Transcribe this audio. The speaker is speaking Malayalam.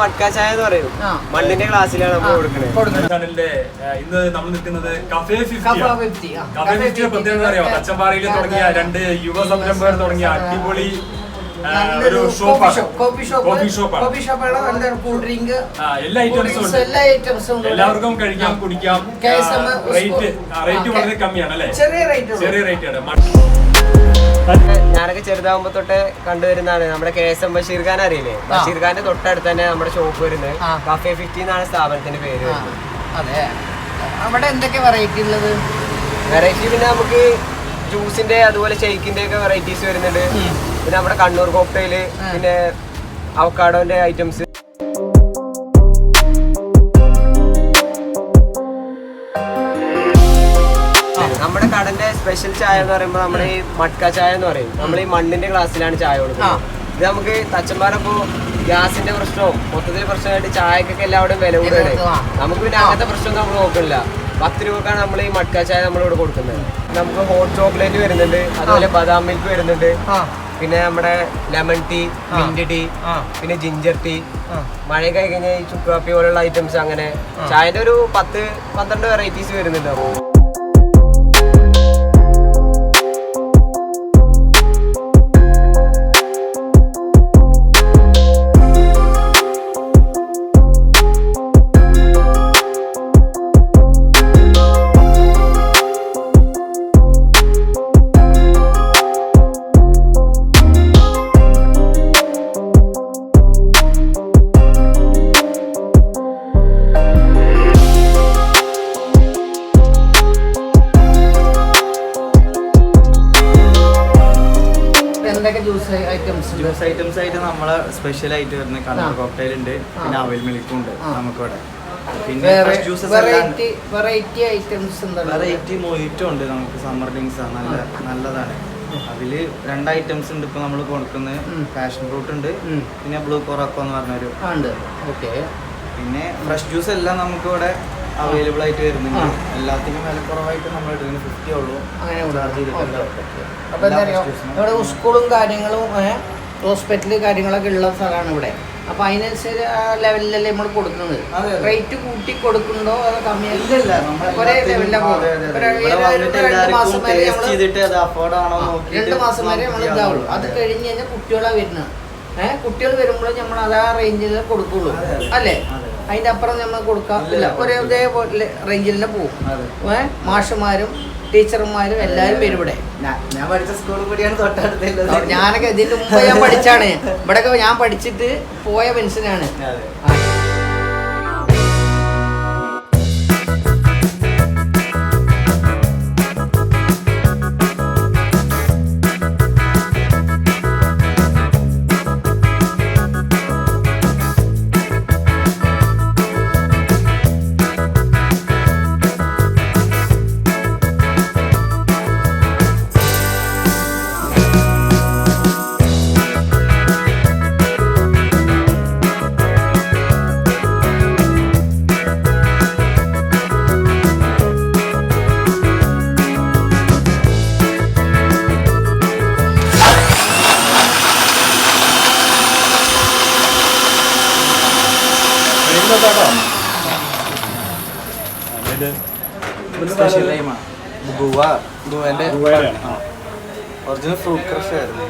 മട്ക ചായ എന്ന് പറയും. മണ്ണിന്റെ ഗ്ലാസ്സിലാണ് നമ്മൾ കൊടുക്കുന്നത്. ഇന്ന് നമ്മൾ നിൽക്കുന്നത് കഫേ 50. കഫേ 50 പ്രത്യേകത അറിയാം. തച്ചമ്പാറയിൽ തുടങ്ങിയ 2 യുവ സംരംഭകർ തുടങ്ങിയ അടിപൊളി ഒരു കോഫി ഷോപ്പാണ്. കൂൾ ഡ്രിങ്ക് എല്ലാ ഐറ്റംസും എല്ലാവർക്കും കഴിക്കാം, കുടിക്കാം. റേറ്റ് വളരെ കമ്മിയാണ് അല്ലേ? ചെറിയ റേറ്റ് ആണ്. ഞാനൊക്കെ ചെറുതാവുമ്പോ തൊട്ട് കണ്ടുവരുന്നതാണ്. നമ്മുടെ KSM ബഷീർ ഖാൻ അറിയില്ലേ? ബഷീർ ഖാന്റെ തൊട്ടടുത്ത് തന്നെ നമ്മുടെ ഷോപ്പ് വരുന്നത്. കഫേ 50 എന്നാണ് സ്ഥാപനത്തിന്റെ പേര്. അതെ, അവിടെ എന്തൊക്കെ വെറൈറ്റി ഉള്ളത്? വെറൈറ്റി പിന്നെ നമുക്ക് ജ്യൂസിന്റെ അതുപോലെ ഷെയ്ക്കിന്റെ ഒക്കെ വെറൈറ്റീസ് വരുന്നുണ്ട്. പിന്നെ നമ്മുടെ കണ്ണൂർ കോക്ടെയില്, പിന്നെ അവക്കാഡോന്റെ ഐറ്റംസ്. നമ്മുടെ കടന്റെ സ്പെഷ്യൽ ചായ എന്ന് പറയുമ്പോൾ നമ്മുടെ ഈ മട്ക ചായ എന്ന് പറയും. നമ്മൾ ഈ മണ്ണിന്റെ ഗ്ലാസ്സിലാണ് ചായ കൊടുക്കുന്നത്. ഇത് നമുക്ക് തച്ചന്മാരപ്പോ ഗ്യാസിന്റെ പ്രശ്നവും മൊത്തത്തിൽ പ്രശ്നമായിട്ട് ചായക്കൊക്കെ എല്ലാവരും വില കൂടുതലാണ്. നമുക്ക് പിന്നെ അങ്ങനത്തെ പ്രശ്നം നമ്മൾ നോക്കുന്നില്ല. 10 രൂപക്കാണ് നമ്മൾ ഈ മട്ക ചായ നമ്മളിവിടെ കൊടുക്കുന്നത്. നമുക്ക് ഹോട്ട് ചോക്ലേറ്റ് വരുന്നുണ്ട്, അതുപോലെ ബദാം മിൽക്ക് വരുന്നുണ്ട്, പിന്നെ നമ്മുടെ ലെമൺ ടീ, മിന്റ് ടീ, പിന്നെ ജിഞ്ചർ ടീ, മഴയൊക്കെ കഴിഞ്ഞാൽ ഈ ചുക്ക് കാപ്പി പോലുള്ള ഐറ്റംസ്. അങ്ങനെ ചായന്റെ ഒരു 10-12 വെറൈറ്റീസ് വരുന്നുണ്ട്. ജ്യൂസ് ഐറ്റംസ് ആയിട്ട് നമ്മളെ സ്പെഷ്യൽ ആയിട്ട് വരുന്ന കണ്ണൂർ കോക്ടെയിൽ ഉണ്ട്, പിന്നെ അവൽ മിൽക്കും ഉണ്ട് നമുക്കിവിടെ. പിന്നെ വെറൈറ്റി മൊയ്റ്റോ ഉണ്ട് നമുക്ക്. സമ്മർ ഡ്രിങ്ക്സ് നല്ലതാണ്. അതില് 2 ഐറ്റംസ് ഉണ്ട് ഇപ്പൊ നമ്മൾ കൊടുക്കുന്നത്. പാഷൻ ഫ്രൂട്ട് ഉണ്ട്, പിന്നെ ബ്ലൂ കൊറക്കോ എന്ന് പറഞ്ഞൊരു. പിന്നെ ഫ്രഷ് ജ്യൂസ് എല്ലാം നമുക്കിവിടെ അവൈലബിൾ ആയിട്ട് വരുന്നുണ്ട്. എല്ലാത്തിനും വില കുറവായിട്ട് നമ്മൾ എടുക്കുന്ന 50 ഉള്ളൂ. അപ്പൊ എന്താ പറയുക, ഇവിടെ സ്കൂളും കാര്യങ്ങളും ഹോസ്പിറ്റല് കാര്യങ്ങളൊക്കെ ഉള്ള സ്ഥലമാണ് ഇവിടെ. അപ്പൊ അതിനനുസരിച്ച് ആ ലെവലിലല്ലേ നമ്മൾ കൊടുക്കുന്നത്. റേറ്റ് കൂട്ടി കൊടുക്കുന്നുണ്ടോ അതോ കമ്മിയായിട്ട്? ഒരേ ലെവലിലാണ് പോകുന്നത്. 2 മാസം വരെ നമ്മൾ ഇതാവുള്ളൂ. അത് കഴിഞ്ഞ് കഴിഞ്ഞാൽ കുട്ടികളാണ് വരുന്നത്. കുട്ടികൾ വരുമ്പോഴും നമ്മൾ അതാ റേഞ്ചിൽ കൊടുക്കുള്ളൂ അല്ലേ? അതിന്റെ അപ്പുറം നമ്മൾ കൊടുക്കാറില്ല. ഒരേ ഇതേപോലെ റേഞ്ചിൽ തന്നെ പോകും. മാഷുമാരും ടീച്ചർമാരും എല്ലാവരും വരും ഇവിടെ. ഞാൻ പഠിച്ച സ്കൂളിൽ കൂടിയാണ് തൊട്ടടുത്തുള്ളത്. ഞാനൊക്കെ ഇതിന്റെ മുമ്പ് ഞാൻ പഠിച്ചാണ്. ഇവിടെയൊക്കെ ഞാൻ പഠിച്ചിട്ട് പോയ മനുഷ്യനാണ്. ഒറിജിനൽ ഫ്രൂട്ട് ക്രഷ് ആയിരുന്നു.